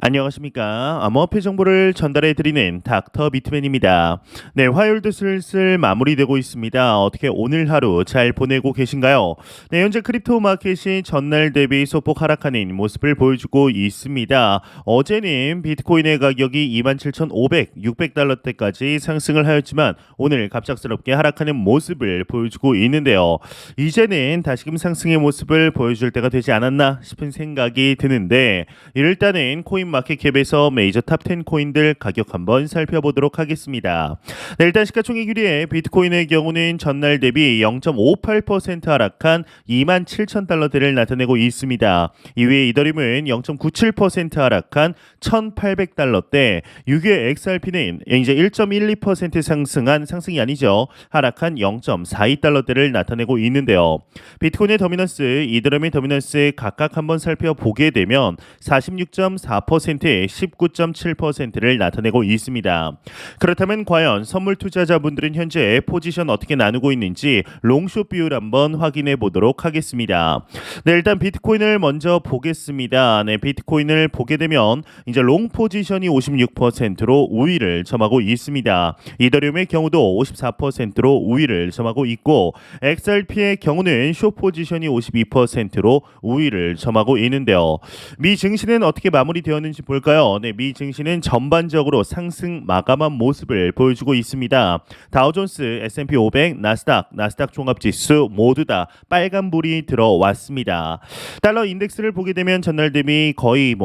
안녕하십니까. 암호화폐 정보를 전달해 드리는 닥터 비트맨입니다. 네, 화요일도 슬슬 마무리되고 있습니다. 어떻게 오늘 하루 잘 보내고 계신가요? 네, 현재 크립토 마켓이 전날 대비 소폭 하락하는 모습을 보여주고 있습니다. 어제는 비트코인의 가격이 27,500, 600달러대까지 상승을 하였지만 오늘 갑작스럽게 하락하는 모습을 보여주고 있는데요. 이제는 다시금 상승의 모습을 보여줄 때가 되지 않았나 싶은 생각이 드는데 일단은 코인 마켓캡에서 메이저 탑10 코인들 가격 한번 살펴보도록 하겠습니다. 네, 일단 시가총액 1위의 비트코인의 경우는 전날 대비 0.58% 하락한 27,000달러대를 나타내고 있습니다. 2위의 이더리움은 0.97% 하락한 1,800달러대, 6위의 XRP는 이제 1.12% 상승한 상승이 아니죠. 하락한 0.42달러대를 나타내고 있는데요. 비트코인의 더미넌스, 이더리움의 더미넌스 각각 한번 살펴보게 되면 46.4%, 19.7%를 나타내고 있습니다. 그렇다면 과연 선물 투자자분들은 현재 포지션 어떻게 나누고 있는지 롱숏 비율 한번 확인해 보도록 하겠습니다. 네, 일단 비트코인을 먼저 보겠습니다. 네, 비트코인을 보게 되면 이제 롱 포지션이 56%로 우위를 점하고 있습니다. 이더리움의 경우도 54%로 우위를 점하고 있고 XRP의 경우는 숏 포지션이 52%로 우위를 점하고 있는데요. 미 증시는 어떻게 마무리되었는지 볼까요? 네, 미 증시는 전반적으로 상승 마감한 모습을 보여주고 있습니다. 다우존스, S&P 500, 나스닥 종합지수 모두 다 빨간불이 들어왔습니다. 달러 인덱스를 보게 되면 전날 대비 거의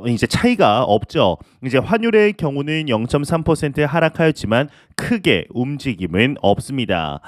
이제 차이가 없죠. 이제 환율의 경우는 0.3% 하락하였지만 크게 움직임은 없습니다.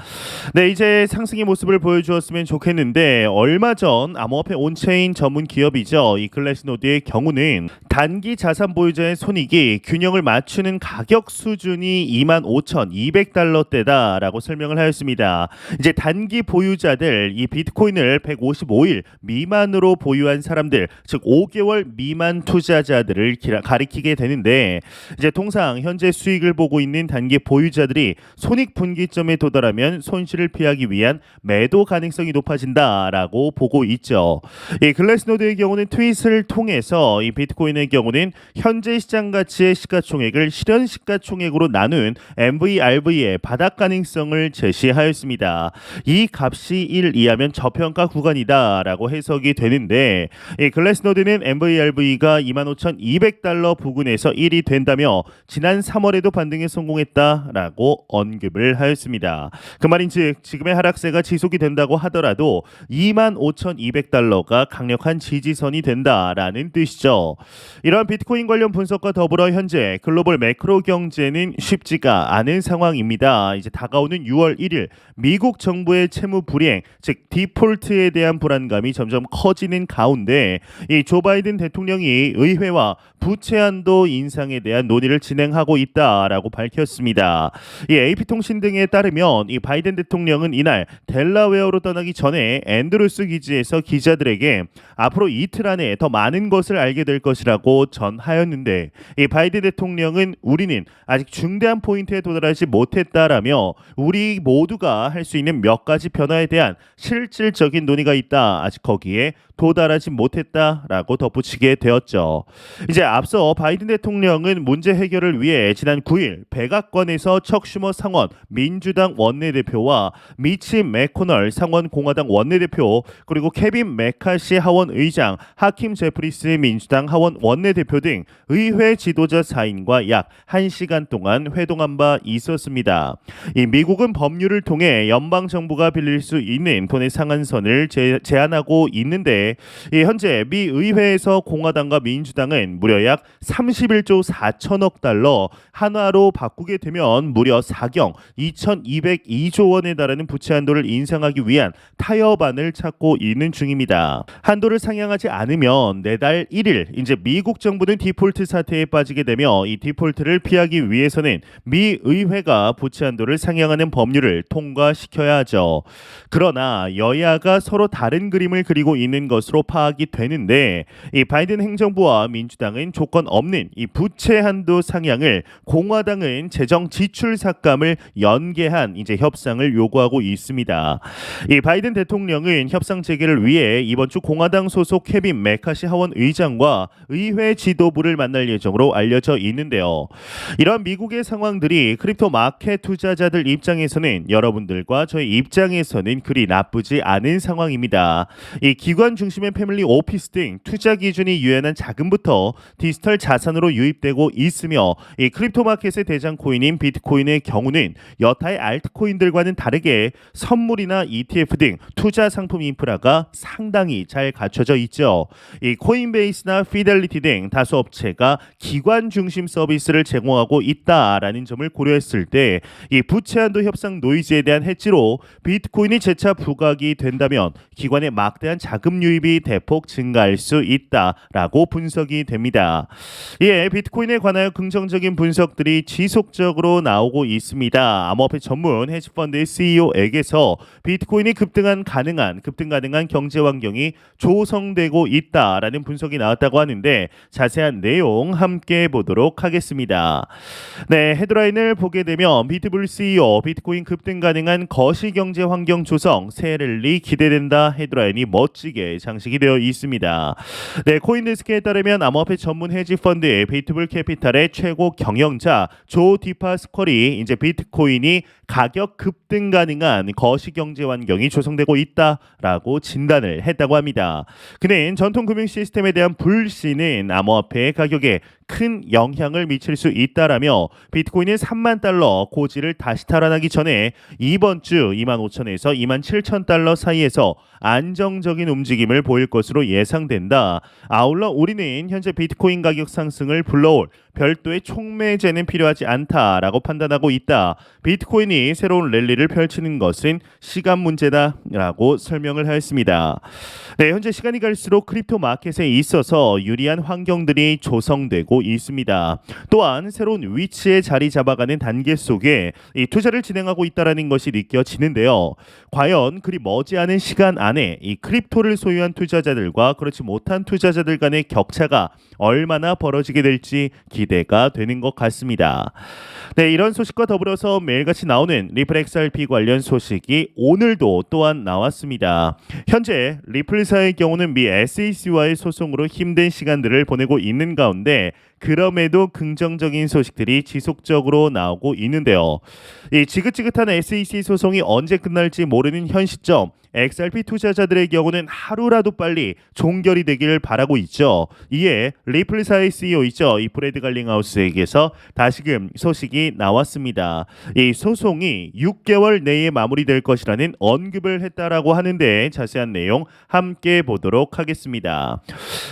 네, 이제 상승의 모습을 보여주었으면 좋겠는데 얼마 전 암호화폐 온체인 전문 기업이죠. 이 글래스노드의 경우는 단기 자산 보유자의 손익이 균형을 맞추는 가격 수준이 25,200달러대다라고 설명을 하였습니다. 이제 단기 보유자들, 이 비트코인을 155일 미만으로 보유한 사람들, 즉 5개월 미만 투자자들을 가리키게 되는데 이제 통상 현재 수익을 보고 있는 단기 보유자들이 손익 분기점에 도달하면 손실을 피하기 위한 매도 가능성이 높아진다라고 보고 있죠. 이 글래스노드의 경우는 트윗을 통해서 이 비트코인의 경우는 현재 시장 가치의 시가총액을 실현 시가총액으로 나눈 MVRV의 바닥 가능성을 제시하였습니다. 이 값이 1 이하면 저평가 구간이다라고 해석이 되는데 이 글래스노드는 MVRV가 25,200달러 부근에서 1이 된다며 지난 3월에도 반등에 성공했다라고 언급을 하였습니다. 그 말인즉 지금의 하락세가 지속이 된다고 하더라도 25,200달러가 강력한 지지선이 된다라는 뜻이죠. 이러한 비트코인 관련 분석과 더불어 현재 글로벌 매크로 경제는 쉽지가 않은 상황입니다. 이제 다가오는 6월 1일 미국 정부의 채무 불이행, 즉 디폴트에 대한 불안감이 점점 커지는 가운데 이 조 바이든 대통령이 의회와 부채 한도 인상에 대한 논의를 진행하고 있다라고 밝혔습니다. 이 AP통신 등에 따르면 이 바이든 대통령은 이날 델라웨어로 떠나기 전에 앤드루스 기지에서 기자들에게 앞으로 이틀 안에 더 많은 것을 알게 될 것이라고 전하였는데 이 바이든 대통령은 우리는 아직 중대한 포인트에 도달하지 못했다라며 우리 모두가 할 수 있는 몇 가지 변화에 대한 실질적인 논의가 있다. 아직 거기에 도달하지 못했다라고 덧붙이게 되었죠. 이제 앞서 바이든 대통령은 문제 해결을 위해 지난 9일 백악관에서 척 슈머 상원 민주당 원내대표와 미치 맥코널 상원 공화당 원내대표 그리고 케빈 메카시 하원 의장, 하킴 제프리스 민주당 하원 원내대표 등 의회 지도자 4인과 약 1시간 동안 회동한 바 있었습니다. 이 미국은 법률을 통해 연방 정부가 빌릴 수 있는 돈의 상한선을 제한하고 있는데 현재 미 의회에서 공화당과 민주당은 무려 약 31조 4천억 달러 한화로 바꾸게 되면 무려 4경 2,202조 원에 달하는 부채 한도를 인상하기 위한 타협안을 찾고 있는 중입니다. 한도를 상향하지 않으면 내달 1일 이제 미국 정부는 디폴트 사태에 빠지게 되며 이 디폴트를 피하기 위해서는 미 의회가 부채 한도를 상향하는 법률을 통과시켜야 하죠. 그러나 여야가 서로 다른 그림을 그리고 있는 것으로 파악이 되는데 이 바이든 행정부와 민주당은 조건 없는 이 부채 한도 상향을, 공화당은 재정 지출 삭감을 연계한 이제 협상을 요구하고 있습니다. 이 바이든 대통령은 협상 재개를 위해 이번 주 공화당 소속 케빈 메카시 하원 의장과 의회 최 지도부를 만날 예정으로 알려져 있는데요. 이런 미국의 상황들이 크립토 마켓 투자자들 입장에서는 여러분들과 저희 입장에서는 그리 나쁘지 않은 상황입니다. 이 기관 중심의 패밀리 오피스 등 투자 기준이 유연한 자금부터 디지털 자산으로 유입되고 있으며 이 크립토 마켓의 대장 코인인 비트코인의 경우는 여타의 알트코인들과는 다르게 선물이나 ETF 등 투자 상품 인프라가 상당히 잘 갖춰져 있죠. 이 코인베이스나 피델리티 등 다수 업체가 기관 중심 서비스를 제공하고 있다라는 점을 고려했을 때 이 부채 한도 협상 노이즈에 대한 해지로 비트코인이 재차 부각이 된다면 기관의 막대한 자금 유입이 대폭 증가할 수 있다라고 분석이 됩니다. 예, 비트코인에 관하여 긍정적인 분석들이 지속적으로 나오고 있습니다. 암호화폐 전문 헤지펀드의 CEO에게서 비트코인이 급등 가능한 경제 환경이 조성되고 있다라는 분석이 나왔다고 하는데 자세한 내용 함께 보도록 하겠습니다. 네, 헤드라인을 보게 되면 비트불 CEO 비트코인 급등 가능한 거시 경제 환경 조성 새 랠리 기대된다 헤드라인이 멋지게 장식이 되어 있습니다. 네, 코인데스크에 따르면 암호화폐 전문 헤지펀드의 비트불 캐피탈의 최고 경영자 조 디파스퀄이 이제 비트코인이 가격 급등 가능한 거시 경제 환경이 조성되고 있다라고 진단을 했다고 합니다. 그는 전통 금융 시스템에 대한 불신은 암호화폐 가격에 큰 영향을 미칠 수 있다라며 비트코인은 3만 달러 고지를 다시 탈환하기 전에 이번 주 25,000에서 27,000달러 사이에서 안정적인 움직임을 보일 것으로 예상된다. 아울러 우리는 현재 비트코인 가격 상승을 불러올 별도의 촉매제는 필요하지 않다라고 판단하고 있다. 비트코인이 새로운 랠리를 펼치는 것은 시간 문제다라고 설명을 하였습니다. 네, 현재 시간이 갈수록 크립토 마켓에 있어서 유리한 환경들이 조성되고 있습니다. 또한 새로운 위치에 자리 잡아가는 단계 속에 이 투자를 진행하고 있다는 것이 느껴지는데요. 과연 그리 머지않은 시간 안에 이 크립토를 소유한 투자자들과 그렇지 못한 투자자들 간의 격차가 얼마나 벌어지게 될지 기대가 되는 것 같습니다. 네, 이런 소식과 더불어서 매일같이 나오는 리플 XRP 관련 소식이 오늘도 또한 나왔습니다. 현재 리플사의 경우는 미 SEC와의 소송으로 힘든 시간들을 보내고 있는 가운데 그럼에도 긍정적인 소식들이 지속적으로 나오고 있는데요. 이 지긋지긋한 SEC 소송이 언제 끝날지 모르는 현 시점 XRP 투자자들의 경우는 하루라도 빨리 종결이 되기를 바라고 있죠. 이에 리플사의 CEO이죠. 이 브래드 갈링하우스에게서 다시금 소식이 나왔습니다. 이 소송이 6개월 내에 마무리될 것이라는 언급을 했다라고 하는데 자세한 내용 함께 보도록 하겠습니다.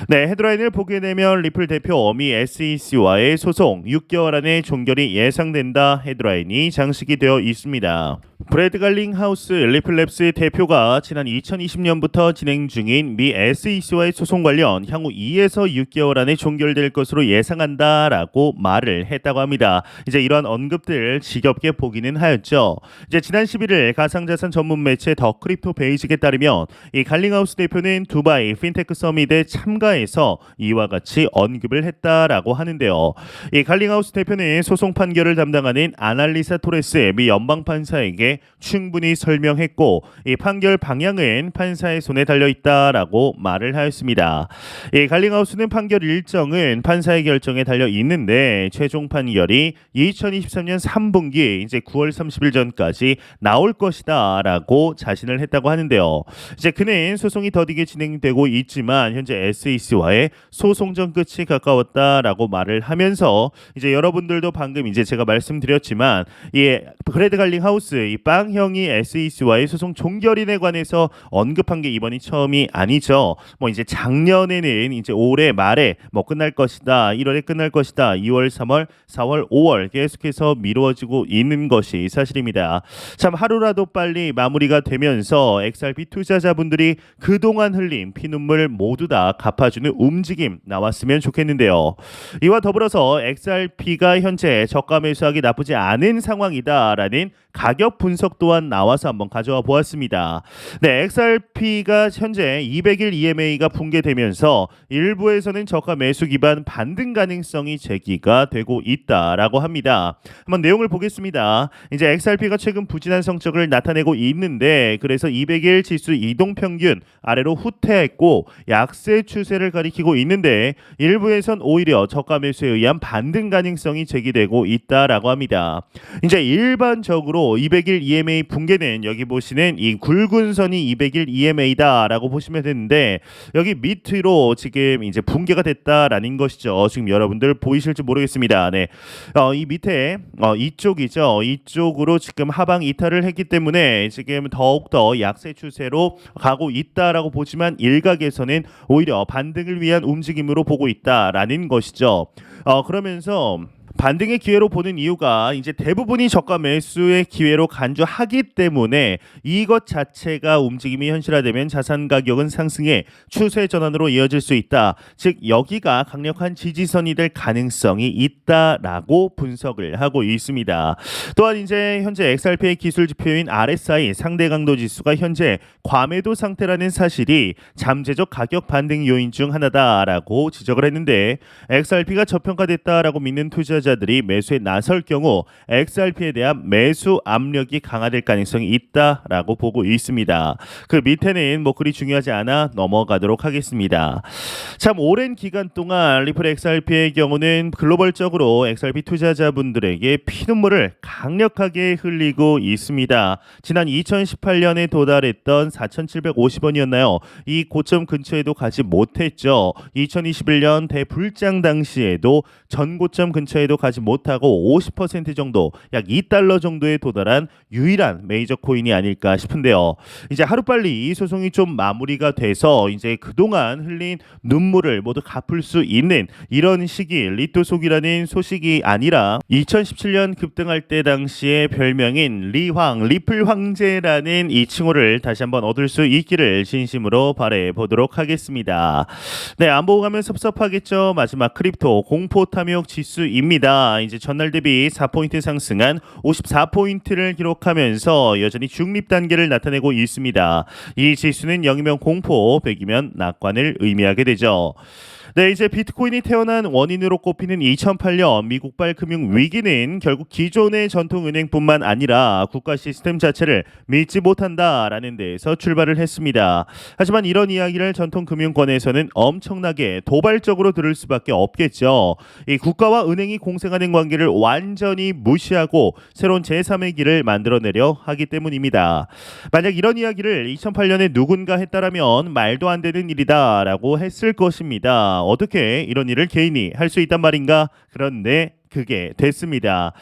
네, 헤드라인을 보게 되면 리플 대표 미 SEC와의 소송 6개월 안에 종결이 예상된다 헤드라인이 장식이 되어 있습니다. 브래드 갈링하우스 리플랩스의 대표가 지난 2020년부터 진행 중인 미 SEC와의 소송 관련 향후 2에서 6개월 안에 종결될 것으로 예상한다라고 말을 했다고 합니다. 이제 이러한 언급들 지겹게 보기는 하였죠. 이제 지난 11일 가상자산 전문 매체 더 크립토 베이직에 따르면 이 갈링하우스 대표는 두바이 핀테크 서밋에 참가해서 이와 같이 언급을 했다라고 하는데요. 이 갈링하우스 대표는 소송 판결을 담당하는 아날리사 토레스 미 연방 판사에게 충분히 설명했고 이 판결 방향은 판사의 손에 달려 있다라고 말을 하였습니다. 이 갈링하우스는 판결 일정은 판사의 결정에 달려 있는데 최종 판결이 2023년 3분기 이제 9월 30일 전까지 나올 것이다라고 자신을 했다고 하는데요. 이제 그는 소송이 더디게 진행되고 있지만 현재 SEC와의 소송전 끝이 가까웠다라고 말을 하면서 이제 여러분들도 방금 이제 제가 말씀드렸지만 이 브래드 갈링하우스 이 빵형이 SEC와의 소송 종결인에 관해서 언급한 게 이번이 처음이 아니죠. 뭐 이제 작년에는 이제 올해 말에 뭐 끝날 것이다. 1월에 끝날 것이다. 2월, 3월, 4월, 5월 계속해서 미루어지고 있는 것이 사실입니다. 참 하루라도 빨리 마무리가 되면서 XRP 투자자분들이 그동안 흘린 피눈물 모두 다 갚아주는 움직임 나왔으면 좋겠는데요. 이와 더불어서 XRP가 현재 저가 매수하기 나쁘지 않은 상황이다라는 가격 분석 분석 또한 나와서 한번 가져와 보았습니다. 네, XRP가 현재 200일 EMA가 붕괴되면서 일부에서는 저가 매수 기반 반등 가능성이 제기가 되고 있다라고 합니다. 한번 내용을 보겠습니다. 이제 XRP가 최근 부진한 성적을 나타내고 있는데 그래서 200일 지수 이동 평균 아래로 후퇴했고 약세 추세를 가리키고 있는데 일부에선 오히려 저가 매수에 의한 반등 가능성이 제기되고 있다라고 합니다. 이제 일반적으로 200일 EMA 붕괴는 여기 보시는 이 굵은 선이 200일 EMA다라고 보시면 되는데 여기 밑으로 지금 이제 붕괴가 됐다라는 것이죠. 지금 여러분들 보이실지 모르겠습니다. 네, 이 밑에 이쪽이죠. 이쪽으로 지금 하방 이탈을 했기 때문에 지금 더욱더 약세 추세로 가고 있다라고 보지만 일각에서는 오히려 반등을 위한 움직임으로 보고 있다라는 것이죠. 그러면서 반등의 기회로 보는 이유가 이제 대부분이 저가 매수의 기회로 간주하기 때문에 이것 자체가 움직임이 현실화되면 자산 가격은 상승의 추세 전환으로 이어질 수 있다. 즉 여기가 강력한 지지선이 될 가능성이 있다라고 분석을 하고 있습니다. 또한 이제 현재 XRP의 기술 지표인 RSI 상대 강도 지수가 현재 과매도 상태라는 사실이 잠재적 가격 반등 요인 중 하나다라고 지적을 했는데 XRP가 저평가됐다라고 믿는 투자자들이 매수에 나설 경우 XRP에 대한 매수 압력이 강화될 가능성이 있다라고 보고 있습니다. 그 밑에는 뭐 그리 중요하지 않아 넘어가도록 하겠습니다. 참 오랜 기간 동안 리플 XRP의 경우는 글로벌적으로 XRP 투자자분들에게 피눈물을 강력하게 흘리고 있습니다. 지난 2018년에 도달했던 4,750원이었나요? 이 고점 근처에도 가지 못했죠. 2021년 대불장 당시에도 전고점 근처에도 가지 못하고 50% 정도, 약 2달러 정도에 도달한 유일한 메이저 코인이 아닐까 싶은데요. 이제 하루빨리 이 소송이 좀 마무리가 돼서 이제 그동안 흘린 눈물을 모두 갚을 수 있는 이런 시기, 리또 속이라는 소식이 아니라 2017년 급등할 때 당시의 별명인 리황, 리플 황제라는 이 칭호를 다시 한번 얻을 수 있기를 진심으로 바래 보도록 하겠습니다. 네, 안 보고 가면 섭섭하겠죠. 마지막 크립토 공포 탐욕 지수입니다. 이제 전날 대비 4포인트 상승한 54포인트를 기록하면서 여전히 중립 단계를 나타내고 있습니다. 이 지수는 0이면 공포, 100이면 낙관을 의미하게 되죠. 네, 이제 비트코인이 태어난 원인으로 꼽히는 2008년 미국발 금융 위기는 결국 기존의 전통은행뿐만 아니라 국가 시스템 자체를 믿지 못한다라는 데에서 출발을 했습니다. 하지만 이런 이야기를 전통금융권에서는 엄청나게 도발적으로 들을 수밖에 없겠죠. 이 국가와 은행이 공생하는 관계를 완전히 무시하고 새로운 제3의 길을 만들어내려 하기 때문입니다. 만약 이런 이야기를 2008년에 누군가 했다라면 말도 안 되는 일이다라고 했을 것입니다. 어떻게 이런 일을 개인이 할 수 있단 말인가? 그런데 그게 됐습니다.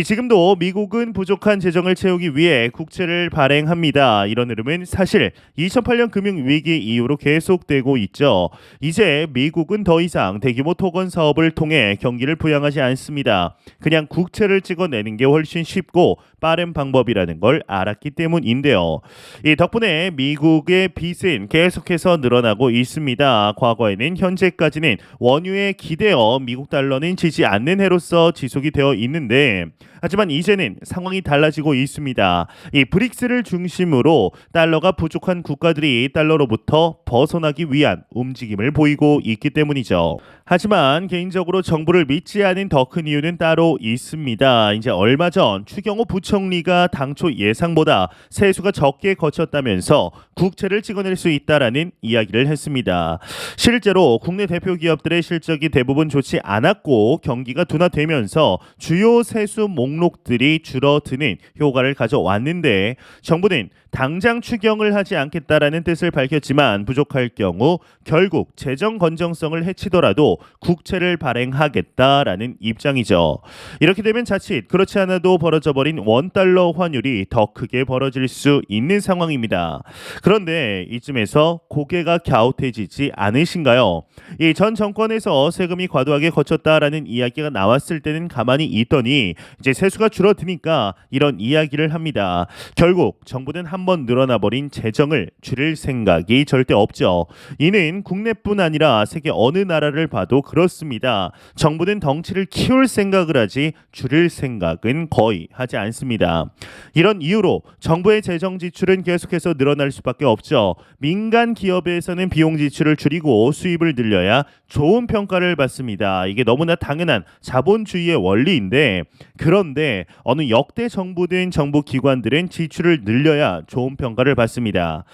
지금도 미국은 부족한 재정을 채우기 위해 국채를 발행합니다. 이런 흐름은 사실 2008년 금융위기 이후로 계속되고 있죠. 이제 미국은 더 이상 대규모 토건 사업을 통해 경기를 부양하지 않습니다. 그냥 국채를 찍어내는 게 훨씬 쉽고 빠른 방법이라는 걸 알았기 때문인데요. 이 덕분에 미국의 빚은 계속해서 늘어나고 있습니다. 과거에는 현재까지는 원유에 기대어 미국 달러는 지지 않는 해로서 지속이 되어 있는데 하지만 이제는 상황이 달라지고 있습니다. 이 브릭스를 중심으로 달러가 부족한 국가들이 달러로부터 벗어나기 위한 움직임을 보이고 있기 때문이죠. 하지만 개인적으로 정부를 믿지 않은 더 큰 이유는 따로 있습니다. 이제 얼마 전 추경호 부총리가 당초 예상보다 세수가 적게 거쳤다면서 국채를 찍어낼 수 있다라는 이야기를 했습니다. 실제로 국내 대표 기업들의 실적이 대부분 좋지 않았고 경기가 둔화되면서 주요 세수 목록들이 줄어드는 효과를 가져왔는데 정부는 당장 추경을 하지 않겠다라는 뜻을 밝혔지만 부족할 경우 결국 재정 건전성을 해치더라도 국채를 발행하겠다라는 입장이죠. 이렇게 되면 자칫 그렇지 않아도 벌어져버린 원달러 환율이 더 크게 벌어질 수 있는 상황입니다. 그런데 이쯤에서 고개가 갸웃해지지 않으신가요? 이 전 정권에서 세금이 과도하게 거쳤다라는 이야기가 나왔을 때는 가만히 있더니 이제 세수가 줄어드니까 이런 이야기를 합니다. 결국 정부는 한 한번 늘어나 버린 재정을 줄일 생각이 절대 없죠. 이는 국내뿐 아니라 세계 어느 나라를 봐도 그렇습니다. 정부는 덩치를 키울 생각을 하지 줄일 생각은 거의 하지 않습니다. 이런 이유로 정부의 재정 지출은 계속해서 늘어날 수밖에 없죠. 민간 기업에서는 비용 지출을 줄이고 수입을 늘려야 좋은 평가를 받습니다. 이게 너무나 당연한 자본주의의 원리인데, 그런데 어느 역대 정부든 정부 기관들은 지출을 늘려야 좋은 평가를 받습니다.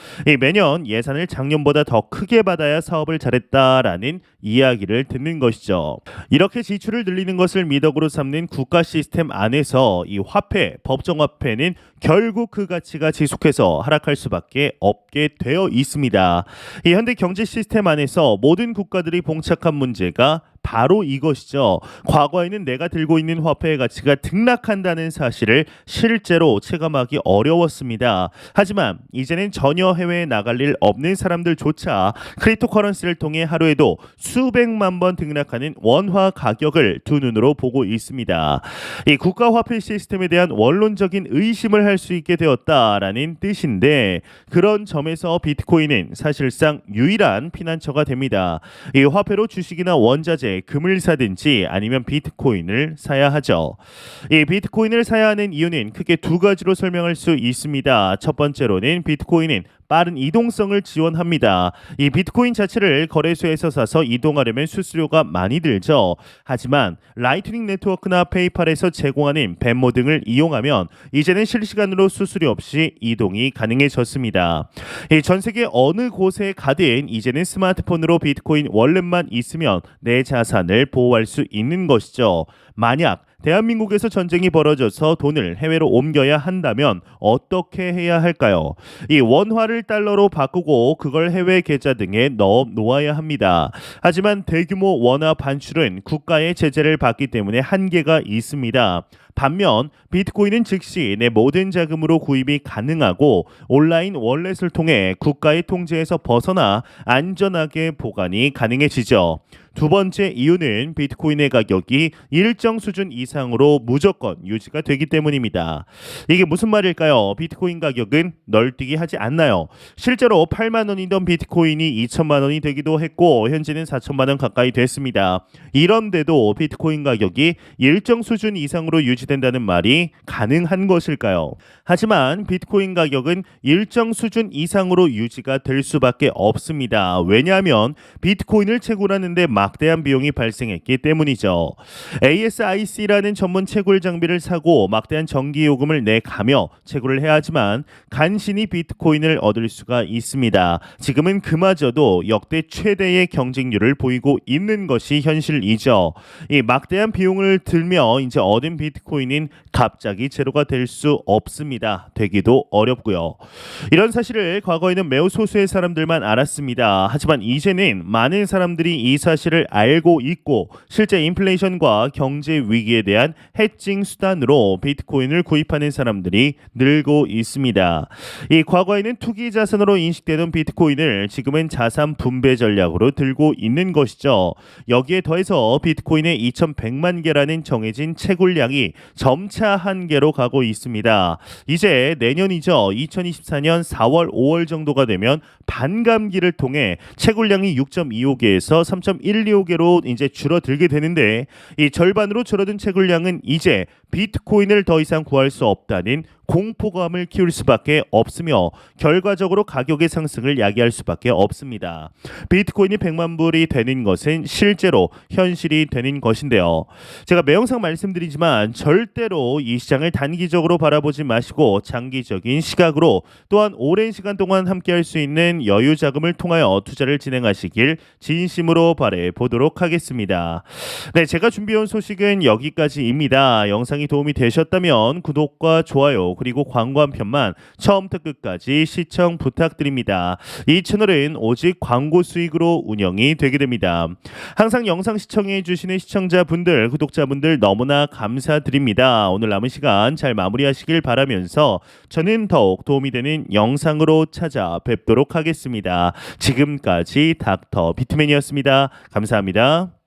매년 예산을 작년보다 더 크게 받아야 사업을 잘했다라는 이야기를 듣는 것이죠. 이렇게 지출을 늘리는 것을 미덕으로 삼는 국가 시스템 안에서 이 화폐, 법정화폐는 결국 그 가치가 지속해서 하락할 수밖에 없게 되어 있습니다. 이 현대 경제 시스템 안에서 모든 국가들이 봉착한 문제가 바로 이것이죠. 과거에는 내가 들고 있는 화폐의 가치가 등락한다는 사실을 실제로 체감하기 어려웠습니다. 하지만 이제는 전혀 해외에 나갈 일 없는 사람들조차 크립토커런시를 통해 하루에도 수백만 번 등락하는 원화 가격을 두 눈으로 보고 있습니다. 이 국가 화폐 시스템에 대한 원론적인 의심을 할 수 있게 되었다라는 뜻인데, 그런 점에서 비트코인은 사실상 유일한 피난처가 됩니다. 이 화폐로 주식이나 원자재, 금을 사든지 아니면 비트코인을 사야 하죠. 이 비트코인을 사야 하는 이유는 크게 두 가지로 설명할 수 있습니다. 첫 번째로는 비트코인은 빠른 이동성을 지원합니다. 이 비트코인 자체를 거래소에서 사서 이동하려면 수수료가 많이 들죠. 하지만 라이트닝 네트워크나 페이팔에서 제공하는 벤모 등을 이용하면 이제는 실시간으로 수수료 없이 이동이 가능해졌습니다. 전 세계 어느 곳에 가든 이제는 스마트폰으로 비트코인 월렛만 있으면 내 자산을 보호할 수 있는 것이죠. 만약 대한민국에서 전쟁이 벌어져서 돈을 해외로 옮겨야 한다면 어떻게 해야 할까요? 이 원화를 달러로 바꾸고 그걸 해외 계좌 등에 넣어 놓아야 합니다. 하지만 대규모 원화 반출은 국가의 제재를 받기 때문에 한계가 있습니다. 반면 비트코인은 즉시 내 모든 자금으로 구입이 가능하고 온라인 월렛을 통해 국가의 통제에서 벗어나 안전하게 보관이 가능해지죠. 두 번째 이유는 비트코인의 가격이 일정 수준 이상으로 무조건 유지가 되기 때문입니다. 이게 무슨 말일까요? 비트코인 가격은 널뛰기 하지 않나요? 실제로 8만 원이던 비트코인이 2천만 원이 되기도 했고 현재는 4천만 원 가까이 됐습니다. 이런데도 비트코인 가격이 일정 수준 이상으로 유지된다는 말이 가능한 것일까요? 하지만 비트코인 가격은 일정 수준 이상으로 유지가 될 수밖에 없습니다. 왜냐하면 비트코인을 채굴하는데 막대한 비용이 발생했기 때문이죠. ASIC라는 전문 채굴 장비를 사고 막대한 전기 요금을 내가며 채굴을 해야 하지만 간신히 비트코인을 얻을 수가 있습니다. 지금은 그마저도 역대 최대의 경쟁률을 보이고 있는 것이 현실이죠. 이 막대한 비용을 들며 이제 얻은 비트코인은 갑자기 제로가 될 수 없습니다. 되기도 어렵고요. 이런 사실을 과거에는 매우 소수의 사람들만 알았습니다. 하지만 이제는 많은 사람들이 이 사실을 알고 있고 실제 인플레이션과 경제 위기에 대한 해칭 수단으로 비트코인을 구입하는 사람들이 늘고 있습니다. 이 과거에는 투기 자산으로 인식되던 비트코인을 지금은 자산 분배 전략으로 들고 있는 것이죠. 여기에 더해서 비트코인의 2100만 개라는 정해진 채굴량이 점차 한계로 가고 있습니다. 이제 내년이죠. 2024년 4월 5월 정도가 되면 반감기를 통해 채굴량이 6.25개에서 3.125개로 이제 줄어들게 되는데, 이 절반으로 줄어든 채굴량은 이제 비트코인을 더 이상 구할 수 없다는 공포감을 키울 수밖에 없으며 결과적으로 가격의 상승을 야기할 수밖에 없습니다. 비트코인이 100만 불이 되는 것은 실제로 현실이 되는 것인데요. 제가 매영상 말씀드리지만 절대로 이 시장을 단기적으로 바라보지 마시고 장기적인 시각으로 또한 오랜 시간 동안 함께할 수 있는 여유 자금을 통하여 투자를 진행하시길 진심으로 바래 보도록 하겠습니다. 네, 제가 준비해온 소식은 여기까지입니다. 영상이 도움이 되셨다면 구독과 좋아요 그리고 광고 한 편만 처음부터 끝까지 시청 부탁드립니다. 이 채널은 오직 광고 수익으로 운영이 되게 됩니다. 항상 영상 시청해 주시는 시청자분들, 구독자분들 너무나 감사드립니다. 오늘 남은 시간 잘 마무리하시길 바라면서 저는 더욱 도움이 되는 영상으로 찾아뵙도록 하겠습니다. 지금까지 닥터 비트맨이었습니다. 감사합니다.